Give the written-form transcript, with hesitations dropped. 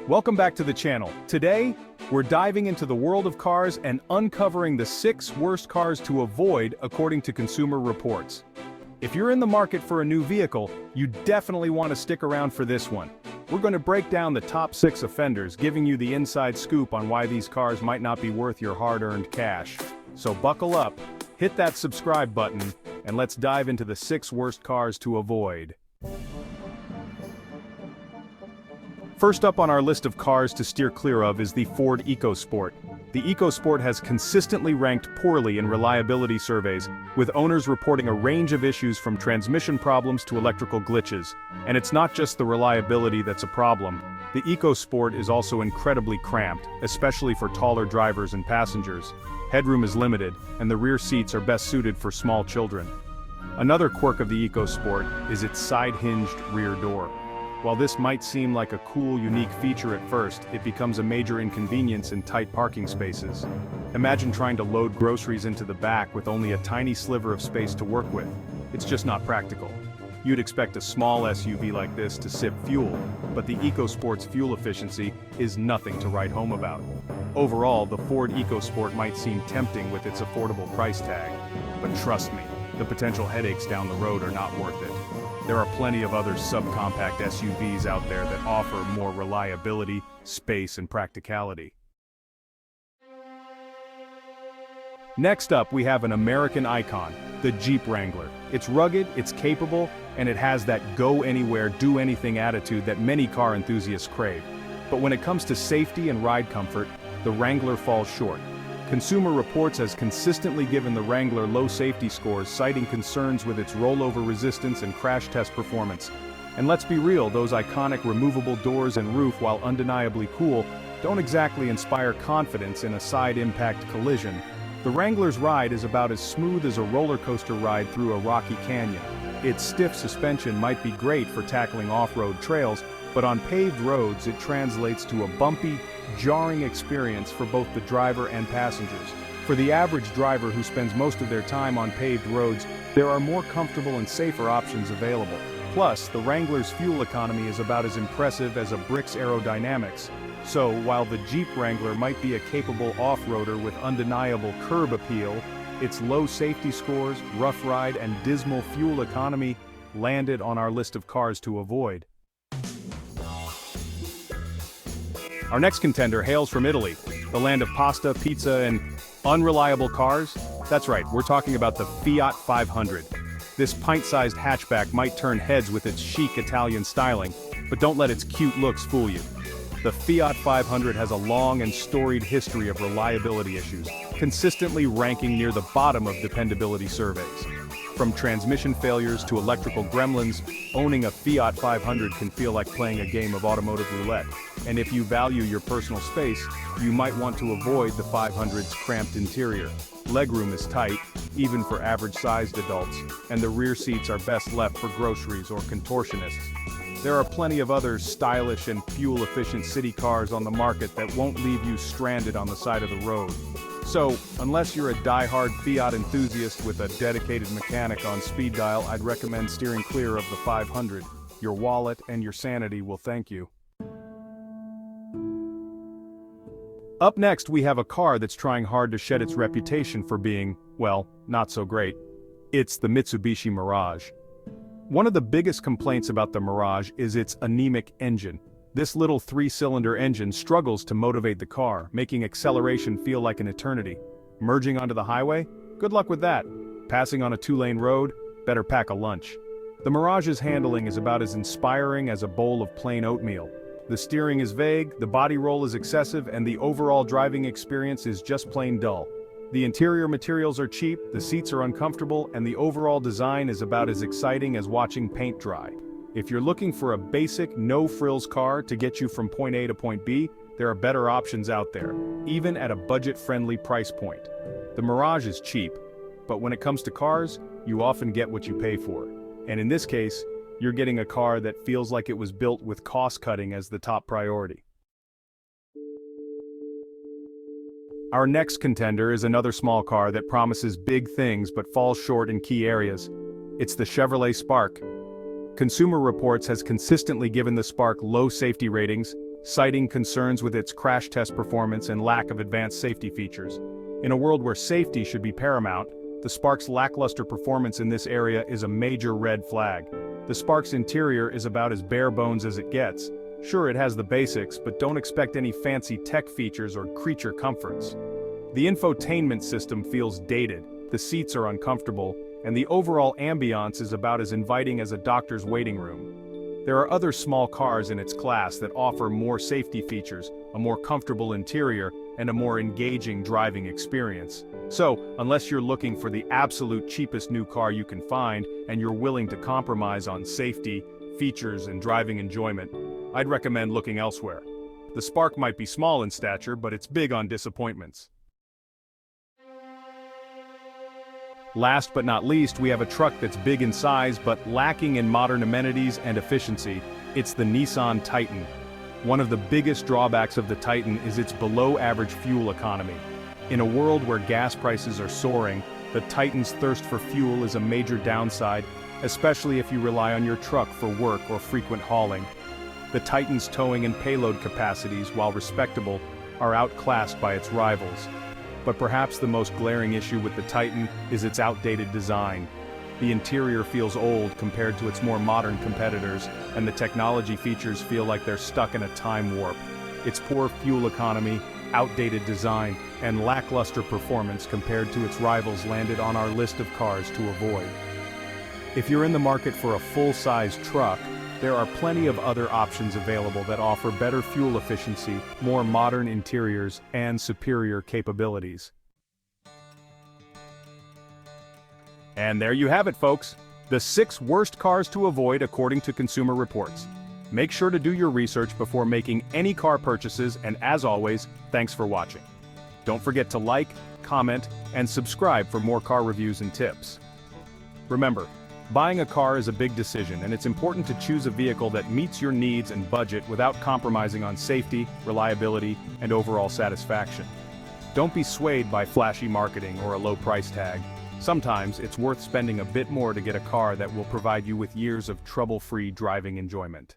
Welcome back to the channel. Today, we're diving into the world of cars and uncovering the 6 worst cars to avoid according to Consumer Reports. If you're in the market for a new vehicle, you definitely want to stick around for this one. We're going to break down the top 6 offenders, giving you the inside scoop on why these cars might not be worth your hard-earned cash. So buckle up, hit that subscribe button, and let's dive into the 6 worst cars to avoid. First up on our list of cars to steer clear of is the Ford Ecosport. The Ecosport has consistently ranked poorly in reliability surveys, with owners reporting a range of issues from transmission problems to electrical glitches. And it's not just the reliability that's a problem. The Ecosport is also incredibly cramped, especially for taller drivers and passengers. Headroom is limited, and the rear seats are best suited for small children. Another quirk of the Ecosport is its side-hinged rear door. While this might seem like a cool, unique feature at first, it becomes a major inconvenience in tight parking spaces. Imagine trying to load groceries into the back with only a tiny sliver of space to work with. It's just not practical. You'd expect a small SUV like this to sip fuel, but the Ecosport's fuel efficiency is nothing to write home about. Overall, the Ford Ecosport might seem tempting with its affordable price tag, but trust me, the potential headaches down the road are not worth it. There are plenty of other subcompact SUVs out there that offer more reliability, space, and practicality. Next up, we have an American icon, the Jeep Wrangler. It's rugged, it's capable, and it has that go-anywhere, do-anything attitude that many car enthusiasts crave. But when it comes to safety and ride comfort, the Wrangler falls short. Consumer Reports has consistently given the Wrangler low safety scores, citing concerns with its rollover resistance and crash test performance. And let's be real, those iconic removable doors and roof, while undeniably cool, don't exactly inspire confidence in a side impact collision. The Wrangler's ride is about as smooth as a roller coaster ride through a rocky canyon. Its stiff suspension might be great for tackling off-road trails, but on paved roads it translates to a bumpy, jarring experience for both the driver and passengers. For the average driver who spends most of their time on paved roads, there are more comfortable and safer options available. Plus, the Wrangler's fuel economy is about as impressive as a brick's aerodynamics. So, while the Jeep Wrangler might be a capable off-roader with undeniable curb appeal, its low safety scores, rough ride, and dismal fuel economy landed on our list of cars to avoid. Our next contender hails from Italy, the land of pasta, pizza, and unreliable cars. That's right, we're talking about the Fiat 500. This pint-sized hatchback might turn heads with its chic Italian styling, but don't let its cute looks fool you. The Fiat 500 has a long and storied history of reliability issues, consistently ranking near the bottom of dependability surveys. From transmission failures to electrical gremlins, owning a Fiat 500 can feel like playing a game of automotive roulette. And if you value your personal space, you might want to avoid the 500's cramped interior. Legroom is tight, even for average-sized adults, and the rear seats are best left for groceries or contortionists. There are plenty of other stylish and fuel-efficient city cars on the market that won't leave you stranded on the side of the road. So, unless you're a die-hard Fiat enthusiast with a dedicated mechanic on speed dial, I'd recommend steering clear of the 500. Your wallet and your sanity will thank you. Up next, we have a car that's trying hard to shed its reputation for being, well, not so great. It's the Mitsubishi Mirage. One of the biggest complaints about the Mirage is its anemic engine. This little 3-cylinder engine struggles to motivate the car, making acceleration feel like an eternity. Merging onto the highway? Good luck with that. Passing on a 2-lane road? Better pack a lunch. The Mirage's handling is about as inspiring as a bowl of plain oatmeal. The steering is vague, the body roll is excessive, and the overall driving experience is just plain dull. The interior materials are cheap, the seats are uncomfortable, and the overall design is about as exciting as watching paint dry. If you're looking for a basic, no-frills car to get you from point A to point B, there are better options out there, even at a budget-friendly price point. The Mirage is cheap, but when it comes to cars, you often get what you pay for. And in this case, you're getting a car that feels like it was built with cost-cutting as the top priority. Our next contender is another small car that promises big things but falls short in key areas. It's the Chevrolet Spark. Consumer Reports has consistently given the Spark low safety ratings, citing concerns with its crash test performance and lack of advanced safety features. In a world where safety should be paramount, the Spark's lackluster performance in this area is a major red flag. The Spark's interior is about as bare bones as it gets. Sure, it has the basics, but don't expect any fancy tech features or creature comforts. The infotainment system feels dated, the seats are uncomfortable, and the overall ambiance is about as inviting as a doctor's waiting room. There are other small cars in its class that offer more safety features, a more comfortable interior, and a more engaging driving experience. So, unless you're looking for the absolute cheapest new car you can find, and you're willing to compromise on safety, features, and driving enjoyment, I'd recommend looking elsewhere. The Spark might be small in stature, but it's big on disappointments. Last but not least, we have a truck that's big in size but lacking in modern amenities and efficiency. It's the Nissan Titan. One of the biggest drawbacks of the Titan is its below-average fuel economy. In a world where gas prices are soaring, the Titan's thirst for fuel is a major downside, especially if you rely on your truck for work or frequent hauling. The Titan's towing and payload capacities, while respectable, are outclassed by its rivals. But perhaps the most glaring issue with the Titan is its outdated design. The interior feels old compared to its more modern competitors, and the technology features feel like they're stuck in a time warp. Its poor fuel economy, outdated design, and lackluster performance compared to its rivals landed on our list of cars to avoid. If you're in the market for a full-size truck, there are plenty of other options available that offer better fuel efficiency, more modern interiors, and superior capabilities. And there you have it, folks. The 6 worst cars to avoid according to Consumer Reports. Make sure to do your research before making any car purchases, and as always, thanks for watching. Don't forget to like, comment, and subscribe for more car reviews and tips. Remember, buying a car is a big decision, and it's important to choose a vehicle that meets your needs and budget without compromising on safety, reliability, and overall satisfaction. Don't be swayed by flashy marketing or a low price tag. Sometimes it's worth spending a bit more to get a car that will provide you with years of trouble-free driving enjoyment.